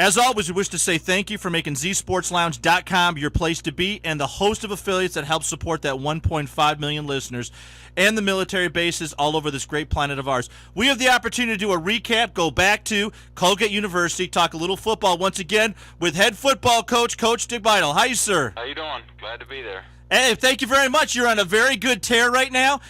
As always, we wish to say thank you for making zsportslounge.com your place to be and the host of affiliates that help support that 1.5 million listeners and the military bases all over this great planet of ours. We have the opportunity to do a recap, go back to Colgate University, talk a little football once again with head football coach, Coach Dick Biddle. How you, sir? How you doing? Glad to be there. Hey, thank you very much. You're on a very good tear right now.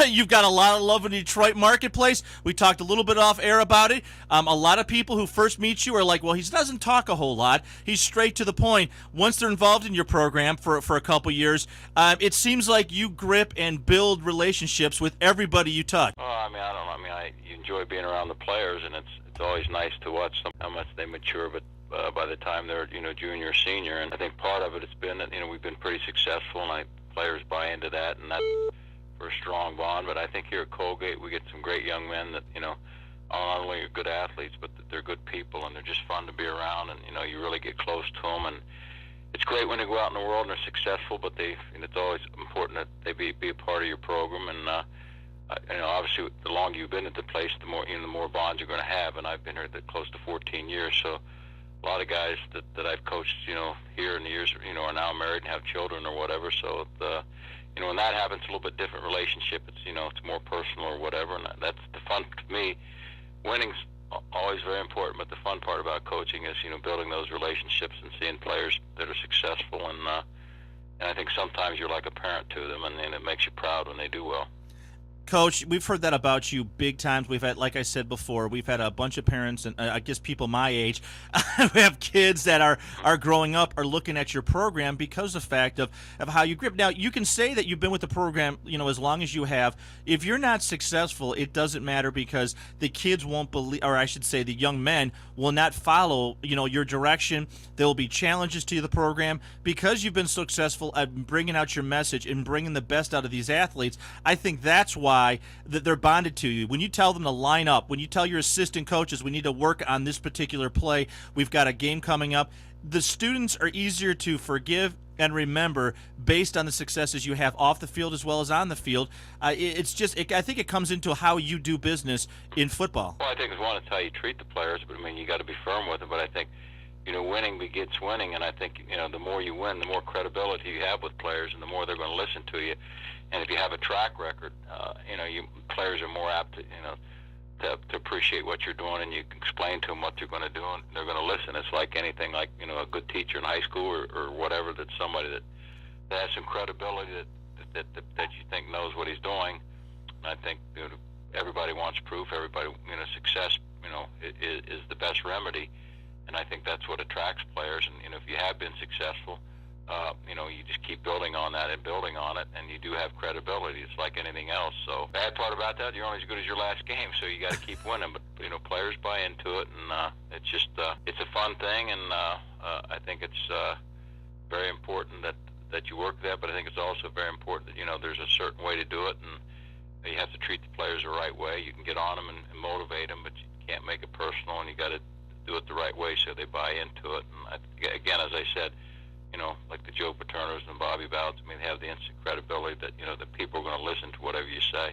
You've got a lot of love in the Detroit marketplace. We talked a little bit off air about it. A lot of people who first meet you are like, well, he doesn't talk a whole lot. He's straight to the point. Once they're involved in your program for a couple years, it seems like you grip and build relationships with everybody you touch. Well, I mean, I don't know. I mean, I enjoy being around the players, and it's always nice to watch them, how much they mature, but by the time they're, junior or senior. And I think part of it has been that, we've been pretty successful, and players buy into that, and that's for a strong bond. But I think here at Colgate, we get some great young men that, not only are good athletes, but that they're good people, and they're just fun to be around, and, you really get close to them. And it's great when they go out in the world and they're successful, but it's always important that they be a part of your program. And, obviously, the longer you've been at the place, the more bonds you're going to have. And I've been here close to 14 years, so a lot of guys that I've coached, here in the years, are now married and have children or whatever. So, when that happens, it's a little bit different relationship. It's, it's more personal or whatever. And that's the fun to me. Winning's always very important, but the fun part about coaching is, building those relationships and seeing players that are successful. And I think sometimes you're like a parent to them, and it makes you proud when they do well. Coach, we've heard that about you big times. We've had, like I said before, we've had a bunch of parents and I guess people my age who have kids that are growing up, are looking at your program because of the fact of how you grip. Now, you can say that you've been with the program, as long as you have. If you're not successful, it doesn't matter because the kids won't believe, or I should say the young men will not follow, your direction. There will be challenges to the program because you've been successful at bringing out your message and bringing the best out of these athletes. I think that's why that they're bonded to you. When you tell them to line up, when you tell your assistant coaches we need to work on this particular play, we've got a game coming up, the students are easier to forgive and remember based on the successes you have off the field as well as on the field. I think it comes into how you do business in football. Well, I think it's how you treat the players, but you got to be firm with them. But I think, winning begets winning, and I think, the more you win, the more credibility you have with players, and the more they're going to listen to you. And if you have a track record, players are more apt to appreciate what you're doing, and you can explain to them what you're going to do, and they're going to listen. It's like anything, like a good teacher in high school or whatever. That's somebody that has some credibility that you think knows what he's doing. And I think everybody wants proof. Everybody, success, is the best remedy, and I think that's what attracts players. And if you have been successful, you just keep building on that and building on it, and you do have credibility. It's like anything else. So, bad part about that, you're only as good as your last game, so you got to keep winning. But, players buy into it, and it's just, it's a fun thing, and I think it's very important that you work that, but I think it's also very important that, there's a certain way to do it, and you have to treat the players the right way. You can get on them and motivate them, but you can't make it personal, and you got to do it the right way so they buy into it. And again, as I said, like the Joe Paternos and Bobby Bowds, they have the instant credibility that, that people are going to listen to whatever you say.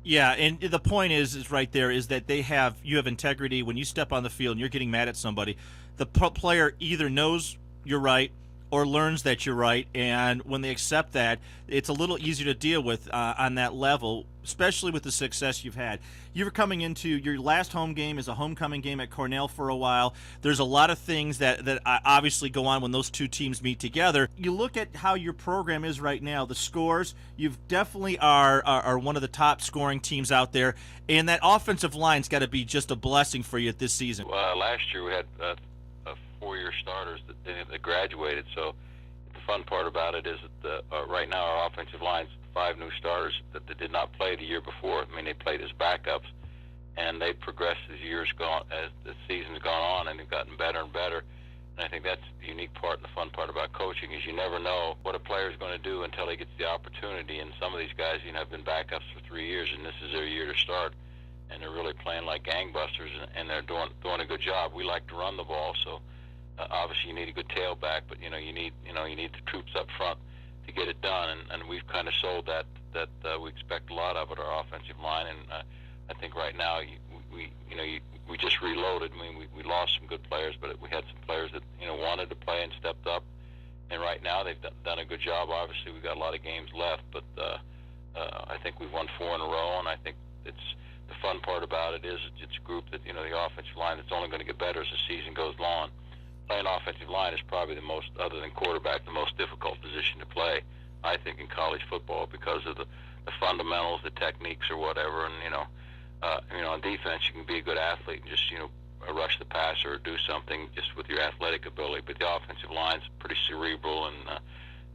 Yeah, and the point is right there is that you have integrity. When you step on the field and you're getting mad at somebody, the player either knows you're right or learns that you're right, and when they accept that, it's a little easier to deal with on that level, especially with the success you've had. You were coming into your last home game is a homecoming game at Cornell for a while. There's a lot of things that obviously go on when those two teams meet together. You look at how your program is right now, the scores, you definitely are one of the top scoring teams out there, and that offensive line's got to be just a blessing for you this season. Last year we had 4-year starters that graduated. So the fun part about it is that right now our offensive line's 5 new starters that did not play the year before. They played as backups, and they've progressed as the season's gone on, and they've gotten better and better. And I think that's the unique part and the fun part about coaching is you never know what a player's going to do until he gets the opportunity. And some of these guys, have been backups for 3 years, and this is their year to start. And they're really playing like gangbusters, and they're doing a good job. We like to run the ball, so obviously you need a good tailback, but you need the troops up front to get it done, and we've kind of sold that we expect a lot of it, our offensive line, and I think right now we we just reloaded. I mean, we lost some good players, but we had some players that wanted to play and stepped up. And right now they've done a good job. Obviously, we've got a lot of games left, but I think we've won 4 in a row, and I think it's the fun part about it is it's a group that the offensive line that's only going to get better as the season goes on. Playing offensive line is probably the most, other than quarterback, the most difficult position to play, I think, in college football because of the fundamentals, the techniques, or whatever. And on defense, you can be a good athlete and just rush the passer or do something just with your athletic ability. But the offensive line's pretty cerebral and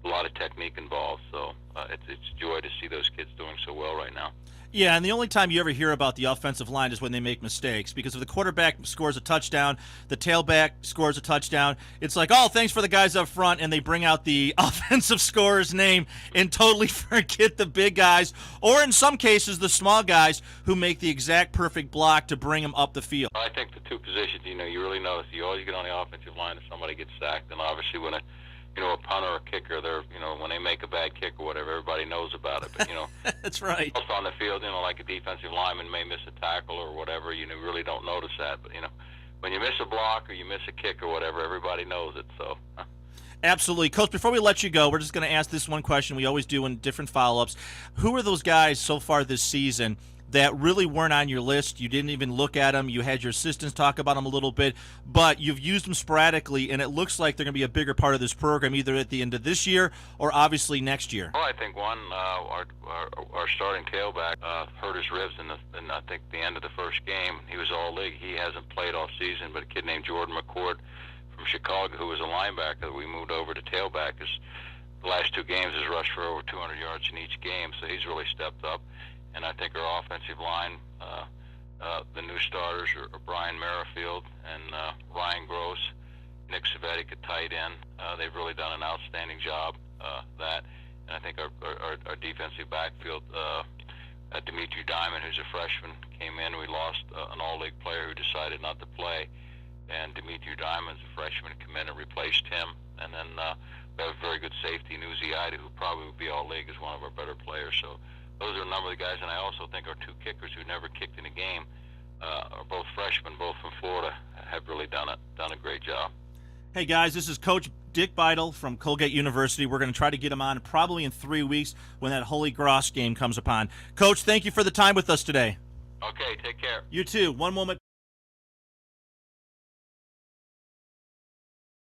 a lot of technique involved. So it's a joy to see those kids doing so well right now. Yeah, and the only time you ever hear about the offensive line is when they make mistakes, because if the quarterback scores a touchdown, the tailback scores a touchdown, it's like, oh, thanks for the guys up front, and they bring out the offensive scorer's name and totally forget the big guys, or in some cases the small guys who make the exact perfect block to bring them up the field. I think the two positions, you really notice, you always get on the offensive line if somebody gets sacked, and obviously when a punter or a kicker, they're, when they make a bad kick or whatever, everybody knows about it. But, that's right. Also on the field, like a defensive lineman may miss a tackle or whatever, you really don't notice that. But, when you miss a block or you miss a kick or whatever, everybody knows it. So. Absolutely. Coach, before we let you go, we're just going to ask this one question we always do in different follow-ups. Who are those guys so far this season that really weren't on your list? You didn't even look at them. You had your assistants talk about them a little bit, but you've used them sporadically, and it looks like they're going to be a bigger part of this program either at the end of this year or obviously next year. Well, I think one, our starting tailback hurt his ribs in I think the end of the first game. He was all league. He hasn't played all season, but a kid named Jordan McCord from Chicago, who was a linebacker that we moved over to tailback, the last 2 games has rushed for over 200 yards in each game, so he's really stepped up. And I think our offensive line, the new starters are Brian Merrifield and Ryan Gross, Nick Savetic at tight end. They've really done an outstanding job. And I think our defensive backfield, Dimitri Diamond, who's a freshman, came in. We lost an all-league player who decided not to play, and Dimitri Diamond's a freshman, come in and replaced him. And then we have a very good safety, Uzi Ida, who probably would be all-league as one of our better players. So those are a number of the guys, and I also think our 2 kickers who never kicked in a game are both freshmen, both from Florida, have really done a great job. Hey, guys, this is Coach Dick Biddle from Colgate University. We're going to try to get him on probably in 3 weeks when that Holy Cross game comes upon. Coach, thank you for the time with us today. Okay, take care. You too. One moment.